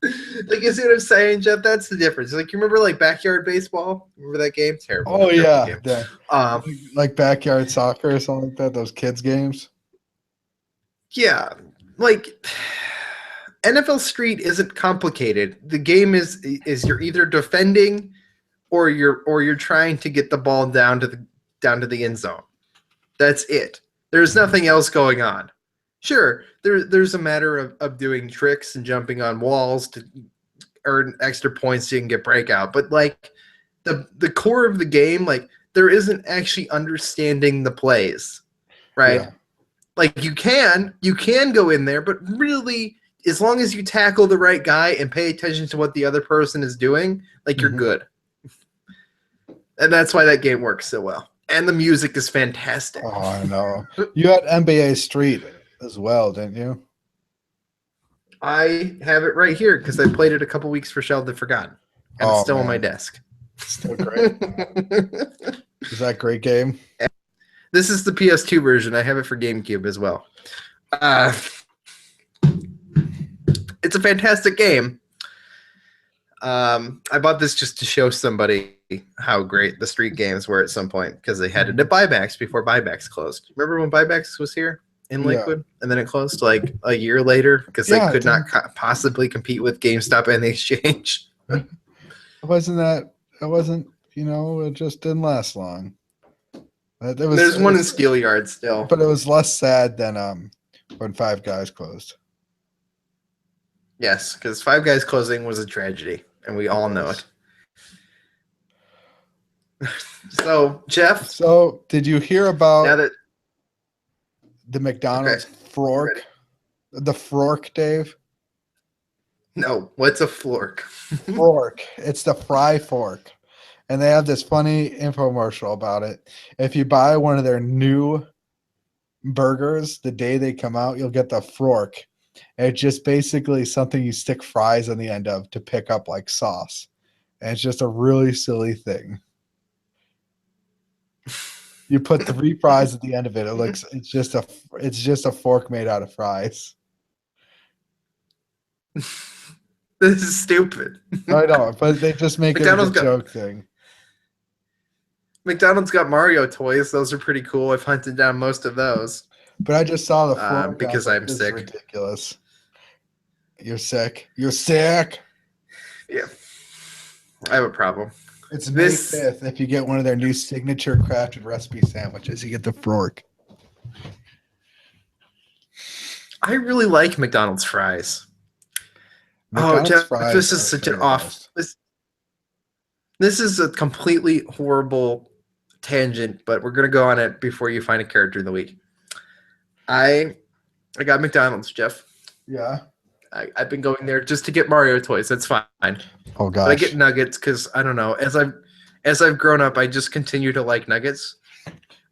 Like you see what I'm saying, Jeff? That's the difference. Like you remember like backyard baseball? Remember that game? Terrible. Oh yeah. Game. Like backyard soccer or something like that, those kids games. Yeah. Like NFL Street isn't complicated. The game is you're either defending or you're trying to get the ball down to the end zone. That's it. There's nothing else going on. Sure, there's a matter of doing tricks and jumping on walls to earn extra points so you can get breakout. But like the core of the game, like there isn't actually understanding the plays. Right? Yeah. Like you can go in there, but really as long as you tackle the right guy and pay attention to what the other person is doing, like you're good. And that's why that game works so well. And the music is fantastic. Oh, I know. You had NBA Street as well, didn't you? I have it right here because I played it a couple weeks for Sheldon Forgotten. And it's still on my desk. It's still great. Is that a great game? This is the PS2 version. I have it for GameCube as well. It's a fantastic game. I bought this just to show somebody how great the street games were at some point because they had it at Buybacks before Buybacks closed. Remember when Buybacks was here in Lakewood and then it closed like a year later because they could not possibly compete with GameStop and the Exchange. It just didn't last long. There's one in Steel Yard still. But it was less sad than when Five Guys closed. Yes, because Five Guys closing was a tragedy, and we all know it. So, Jeff. So, did you hear about the McDonald's fork? The fork, Dave? No. What's a fork? Fork. It's the fry fork. And they have this funny infomercial about it. If you buy one of their new burgers, the day they come out, you'll get the fork. And it's just basically something you stick fries on the end of to pick up like sauce. And it's just a really silly thing. You put 3 fries at the end of it. It's just a fork made out of fries. This is stupid. I know, but they just make it a joke thing. McDonald's got Mario toys. Those are pretty cool. I've hunted down most of those. But I just saw the fork because I'm sick. Ridiculous. You're sick. You're sick. Yeah, I have a problem. It's May 5th. If you get one of their new signature crafted recipe sandwiches, you get the fork. I really like McDonald's fries. Jeff, this is such an off. This is a completely horrible tangent, but we're gonna go on it before you find a character of the week. I got McDonald's, Jeff. Yeah. I've been going there just to get Mario toys. That's fine. Oh But I gosh, get nuggets because I don't know. As I've grown up, I just continue to like nuggets.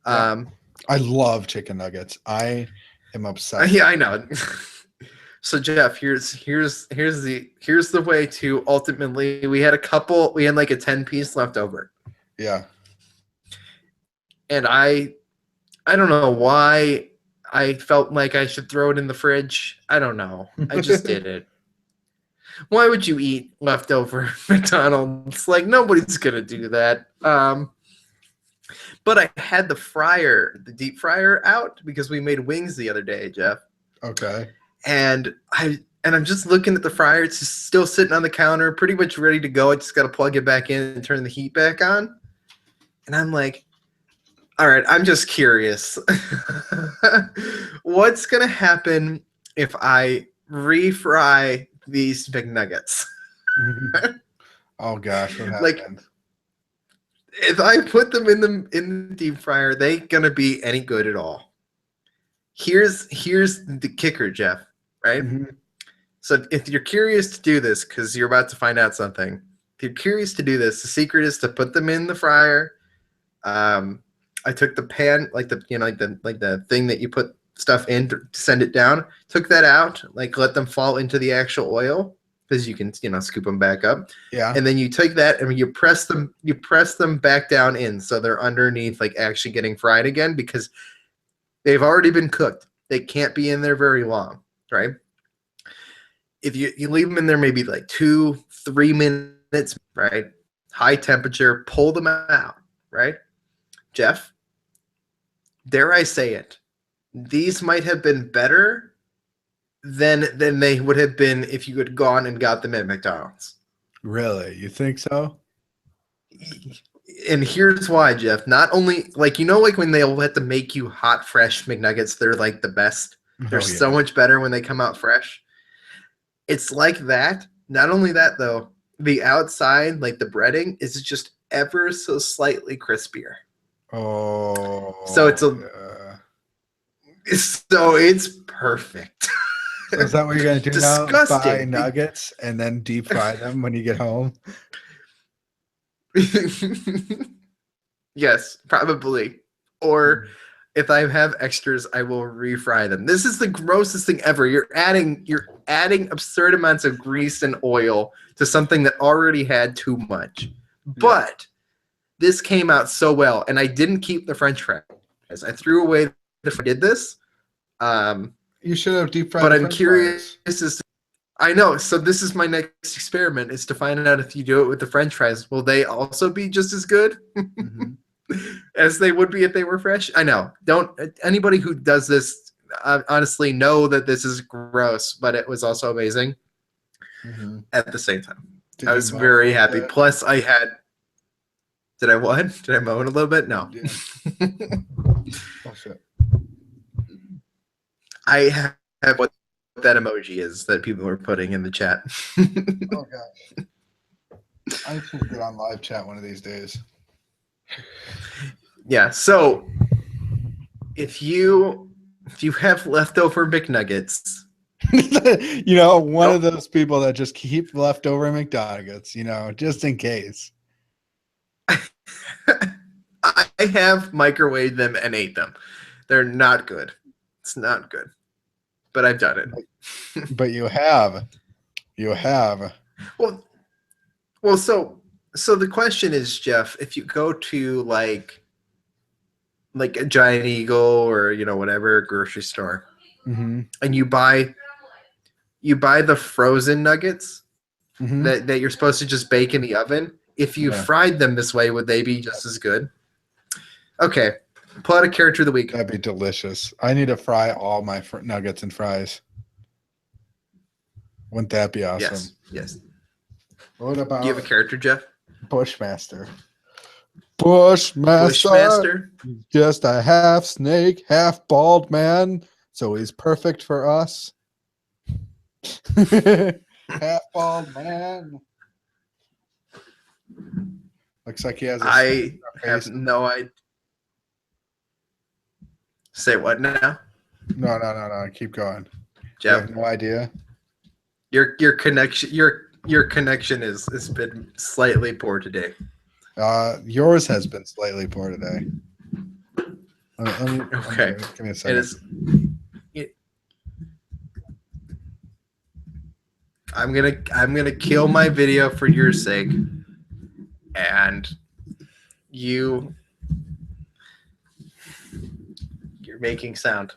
Yeah. I love chicken nuggets. I am obsessed. Yeah, I know. So Jeff, here's the way to ultimately. We had like a 10-piece left over, Yeah. and I don't know why I felt like I should throw it in the fridge. I don't know. I just did it. Why would you eat leftover McDonald's? Like nobody's gonna do that. But I had the deep fryer out because we made wings the other day, Jeff. Okay. And I'm just looking at the fryer. It's just still sitting on the counter, pretty much ready to go. I just got to plug it back in and turn the heat back on. And I'm like, all right, I'm just curious. What's gonna happen if I refry these McNuggets? Oh gosh, what Like, happened? if I put them in the deep fryer, they ain't gonna be any good at all. Here's the kicker, Jeff. Right? Mhm. So if you're curious to do this, because you're about to find out something, if you're curious to do this, the secret is to put them in the fryer. I took the pan, like the thing that you put stuff in to send it down. Took that out, like let them fall into the actual oil, because you can scoop them back up. Yeah. And then you take that and you press them back down in, so they're underneath, like actually getting fried again, because they've already been cooked. They can't be in there very long, right? If you leave them in there maybe like 2-3 minutes, right? High temperature, pull them out, right? Jeff, dare I say it, these might have been better than they would have been if you had gone and got them at McDonald's. Really? You think so? And here's why, Jeff. Not only like when they'll have to make you hot, fresh McNuggets, they're like the best. They're Oh so yeah. much better when they come out fresh. It's like that. Not only that, though, the outside, like the breading, is just ever so slightly crispier. Oh. So Yeah. it's perfect. So is that what you're gonna do now? Buy Disgusting. nuggets and then deep fry them when you get home? Yes, probably. Or if I have extras, I will refry them. This is the grossest thing ever. You're adding absurd amounts of grease and oil to something that already had too much. But this came out so well, and I didn't keep the French fries. I threw away the. I did this. You should have deep fried. But I'm French curious fries. as to, I know. So this is my next experiment: is to find out if you do it with the French fries, will they also be just as good Mhm. as they would be if they were fresh? I know. Don't anybody who does this honestly know that this is gross, but it was also amazing Mhm. at the same time. Did I you was moan very a happy. bit? Plus, I had. Did I what? Did I moan a little bit? No. Yeah. Oh shit. I have what that emoji is that people were putting in the chat. Oh gosh. I should get on live chat one of these days. Yeah. So if you have leftover McNuggets, One of don't those people that just keep leftover McNuggets, just in case. I have microwaved them and ate them. They're not good. It's not good. But I've done it. But you have. You have. Well, so the question is, Jeff, if you go to like a Giant Eagle or whatever grocery store, Mm-hmm. and you buy the frozen nuggets Mm-hmm. that you're supposed to just bake in the oven, if you Yeah. fried them this way, would they be just as good? Okay, pull out a character of the week. That'd be delicious. I need to fry all my nuggets and fries. Wouldn't that be awesome? Yes. What Do you have a about character, Jeff? Bushmaster? Bushmaster, Bushmaster. just a half snake, half bald man, so he's perfect for us. Half bald man. Looks like he has a I face. have no idea. Say what now, No. Keep going. You Jeff? have no idea. Your connection your connection has been slightly poor today. Yours has been slightly poor today. Okay. Give me a It second. is. I'm gonna kill my video for your sake, and you're making sound.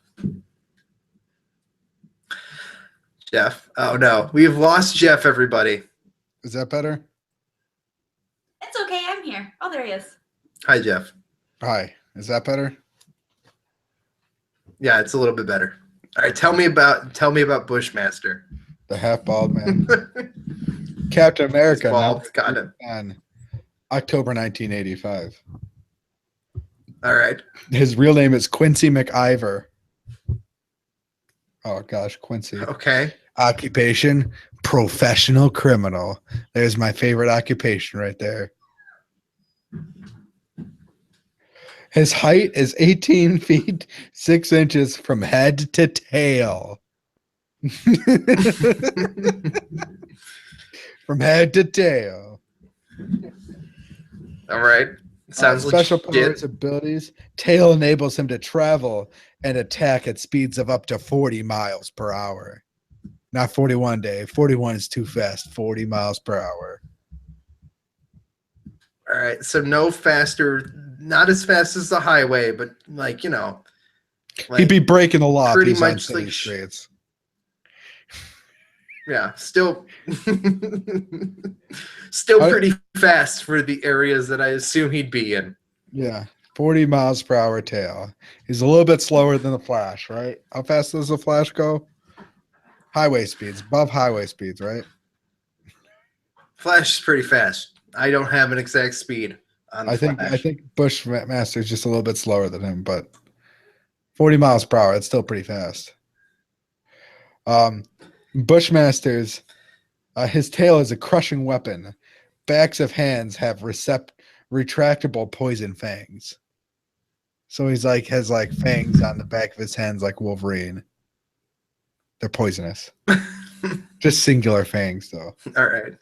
Jeff. Oh no, we've lost Jeff, everybody. Is that better? It's okay. I'm here. Oh, there he is. Hi, Jeff. Hi. Is that better? Yeah, it's a little bit better. All right, tell me about Bushmaster. The half bald man. Captain America. Bald, got it. On October 1985. All right. His real name is Quincy McIver. Oh gosh, Quincy. Okay. Occupation: professional criminal. There's my favorite occupation right there. His height is 18 feet 6 inches from head to tail. From head to tail. All right. Sounds special legit. powers, abilities. Tail enables him to travel and attack at speeds of up to 40 miles per hour. Not 41, Dave. 41 is too fast. 40 miles per hour. All right. So no faster, not as fast as the highway, but like, He'd be breaking the law pretty if he's on much city like streets. yeah, still pretty fast for the areas that I assume he'd be in. Yeah. 40 miles per hour tail. He's a little bit slower than the Flash, right? How fast does the Flash go? Highway speeds, above highway speeds, right? Flash is pretty fast. I don't have an exact speed on I Flash. think Bushmaster is just a little bit slower than him, but 40 miles per hour, it's still pretty fast. Bushmaster's his tail is a crushing weapon. Backs of hands have retractable poison fangs. So he's has fangs on the back of his hands like Wolverine. They're poisonous. Just singular fangs, though. All right.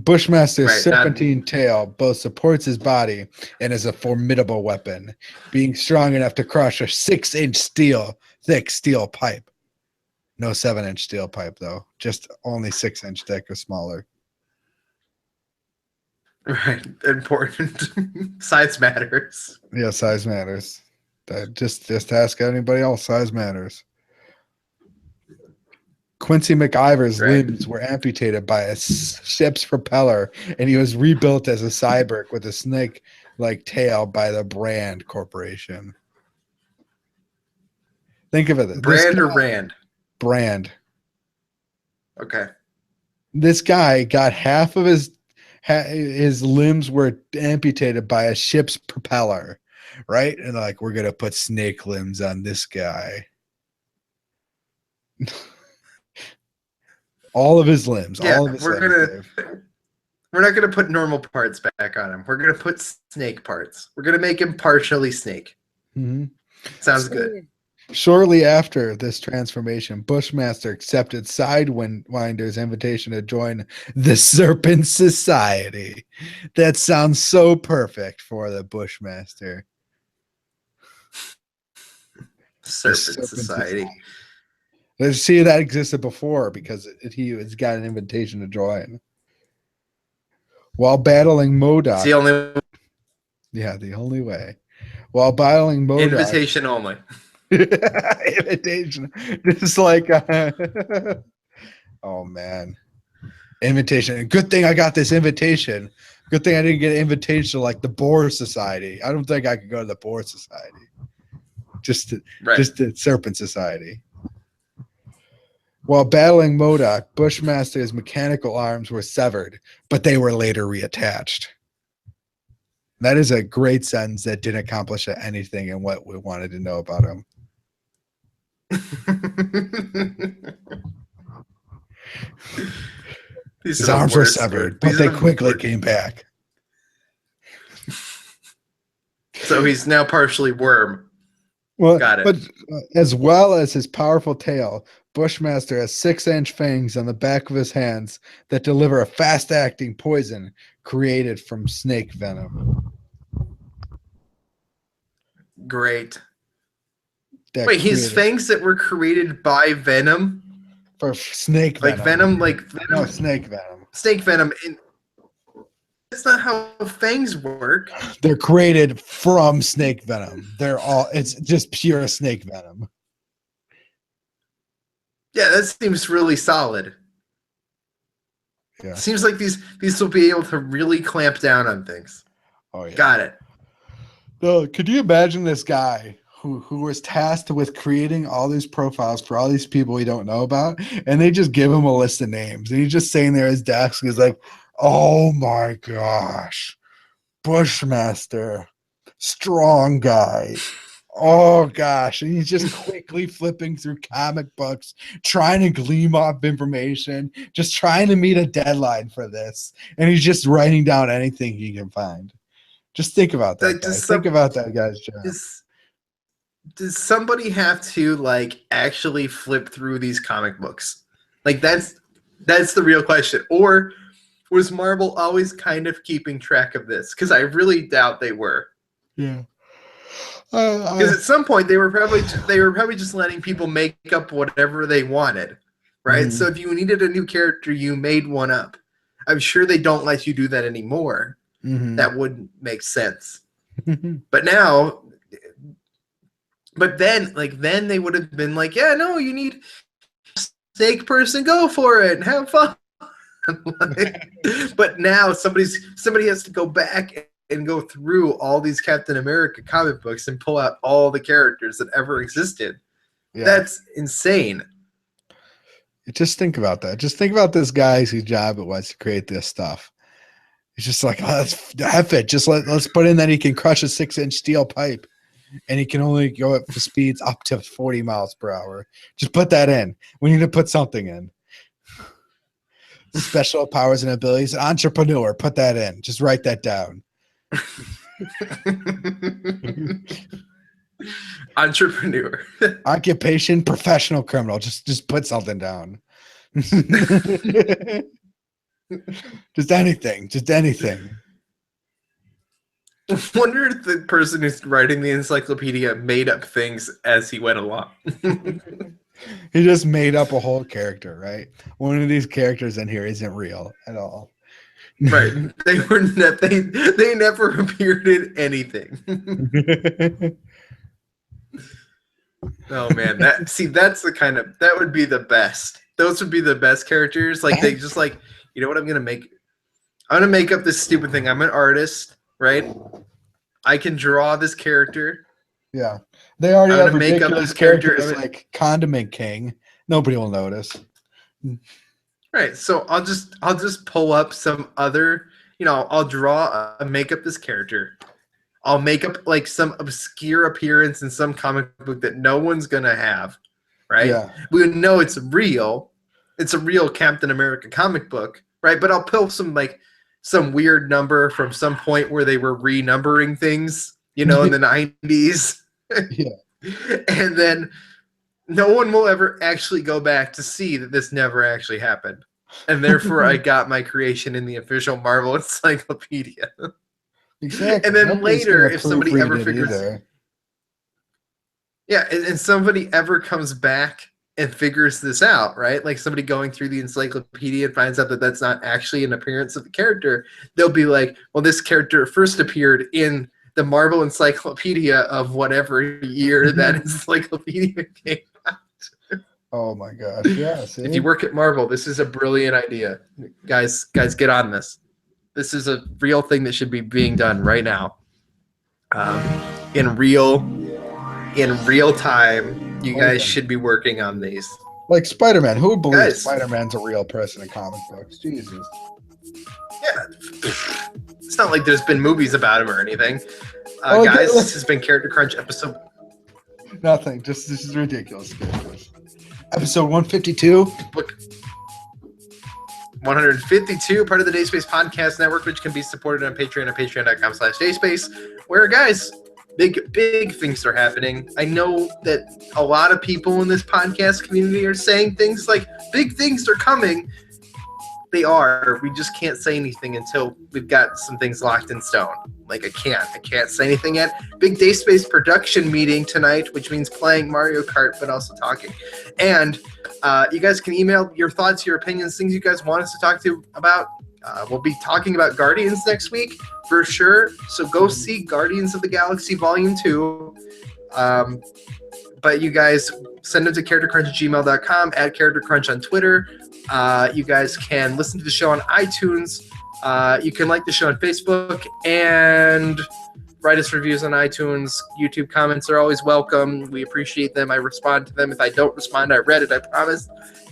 Bushmaster's serpentine tail both supports his body and is a formidable weapon, being strong enough to crush a 6-inch thick steel pipe. No 7-inch steel pipe, though. Just only 6-inch thick or smaller. Right. Important. Size matters. Yeah, size matters. Just ask anybody else. Size matters. Quincy McIver's limbs were amputated by a ship's propeller, and he was rebuilt as a cyborg with a snake-like tail by the Brand Corporation. Think of it. Brand or Rand? Brand. Okay. This guy got half of his limbs were amputated by a ship's propeller, right? And we're going to put snake limbs on this guy. All of his limbs. Yeah, all of his limbs, we're not gonna put normal parts back on him. We're gonna put snake parts. We're gonna make him partially snake. Mm-hmm. Sounds good. Shortly after this transformation, Bushmaster accepted Sidewinder's invitation to join the Serpent Society. That sounds so perfect for the Bushmaster. Serpent Society. Let's see, that existed before because he has got an invitation to join. While battling MODOK. It's the only. Yeah, the only way. While battling MODOK. Invitation only. Invitation. Just oh man. Invitation. Good thing I got this invitation. Good thing I didn't get an invitation to the Boar Society. I don't think I could go to the Boar Society. Just the Serpent Society. While battling MODOK, Bushmaster's mechanical arms were severed, but they were later reattached. That is a great sentence that didn't accomplish anything in what we wanted to know about him. His arms were severed, but they quickly came back. So he's now partially worm. Well, got it. But as well as his powerful tail, Bushmaster has 6-inch fangs on the back of his hands that deliver a fast-acting poison created from snake venom. Great. That Wait, his created fangs that were created by venom? for snake Like venom. venom, like No, venom, snake venom. snake venom. That's not how fangs work. They're created from snake venom. It's just pure snake venom. Yeah, that seems really solid. Yeah. Seems like these will be able to really clamp down on things. Oh yeah. Got it. No, could you imagine this guy who was tasked with creating all these profiles for all these people we don't know about, and they just give him a list of names, and he's just sitting there at his desk, and he's like, "Oh my gosh, Bushmaster, strong guy. Oh gosh," and he's just quickly flipping through comic books, trying to glean off information, just trying to meet a deadline for this, and he's just writing down anything he can find. Just think about that, guy. Think about that guy's job. Does somebody have to like actually flip through these comic books? Like that's the real question. Or was Marvel always kind of keeping track of this? Because I really doubt they were. Yeah. Because at some point they were probably just letting people make up whatever they wanted, right? Mhm. So if you needed a new character, you made one up. I'm sure they don't let you do that anymore. Mhm. That wouldn't make sense. But now, then they would have been like, yeah, no, you need a snake person, go for it, have fun. But now somebody has to go back and go through all these Captain America comic books and pull out all the characters that ever existed. Yeah. That's insane. Just think about that. Just think about this guy whose job it was to create this stuff. He's just like, oh, let's F it. Just let's put in that he can crush a 6-inch steel pipe, and he can only go at speeds up to 40 miles per hour. Just put that in. We need to put something in. Special powers and abilities. Entrepreneur. Put that in. Just write that down. Entrepreneur. Occupation, professional criminal. Just put something down. Just anything. I wonder if the person who's writing the encyclopedia made up things as he went along. He just made up a whole character, right? One of these characters in here isn't real at all. Right. They never appeared in anything. Oh man, that's the kind of that would be the best. Those would be the best characters. Like they just like, you know what I'm gonna make? I'm gonna make up this stupid thing. I'm an artist, right? I can draw this character. Yeah. They already I'm have gonna make up ridiculous this character characters as- like Condiment King. Nobody will notice. Right. So I'll just pull up some other, I'll make up this character. I'll make up like some obscure appearance in some comic book that no one's gonna have. Right? Yeah. We would know it's real. It's a real Captain America comic book, right? But I'll pull some weird number from some point where they were renumbering things, in the 90s. Yeah. And then no one will ever actually go back to see that this never actually happened. And therefore I got my creation in the official Marvel Encyclopedia. Exactly. And then Nobody's later, gonna if somebody proofread ever it figures either. Yeah, and somebody ever comes back and figures this out, right? Like somebody going through the encyclopedia and finds out that that's not actually an appearance of the character, they'll be like, well, this character first appeared in the Marvel Encyclopedia of whatever year that encyclopedia came out. Oh my gosh. Yeah. See? If you work at Marvel, this is a brilliant idea. Guys, get on this. This is a real thing that should be being done right now. In real time, you guys should be working on these. Like Spider-Man. Who would believe Guys. Spider-Man's a real person in comic books? Jesus. Yeah. It's not like there's been movies about him or anything. Oh, okay. Guys, this has been Character Crunch episode. Nothing. Just this is ridiculous. Episode 152. Look, 152, part of the Dacespace Podcast Network, which can be supported on Patreon at patreon.com/Dacespace, where, guys, big things are happening. I know that a lot of people in this podcast community are saying things like big things are coming. They are. We just can't say anything until we've got some things locked in stone. Like I can't say anything yet. Big Dayspace production meeting tonight, which means playing Mario Kart, but also talking. And you guys can email your thoughts, your opinions, things you guys want us to talk to about. We'll be talking about Guardians next week for sure. So go see Guardians of the Galaxy Volume 2. But you guys send them to charactercrunch@gmail.com, add charactercrunch on Twitter. You guys can listen to the show on iTunes. You can like the show on Facebook and write us reviews on iTunes. YouTube comments are always welcome. We appreciate them. I respond to them. If I don't respond, I read it, I promise.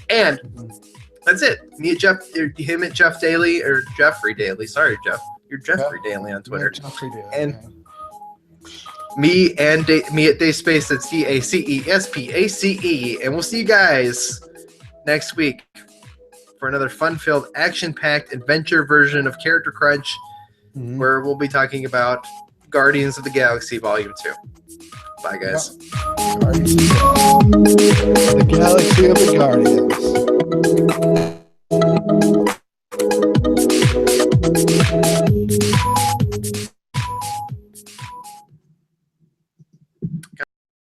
And that's it. Me at Jeff, him at Jeff Daly, or Jeffrey Daly. Sorry, Jeff. You're Jeffrey Daly on Twitter. And me at Dacespace. That's DACESPACE. And we'll see you guys next week for another fun-filled, action-packed adventure version of Character Crunch, where we'll be talking about Guardians of the Galaxy Volume 2. Bye, guys. The Galaxy of the Guardians.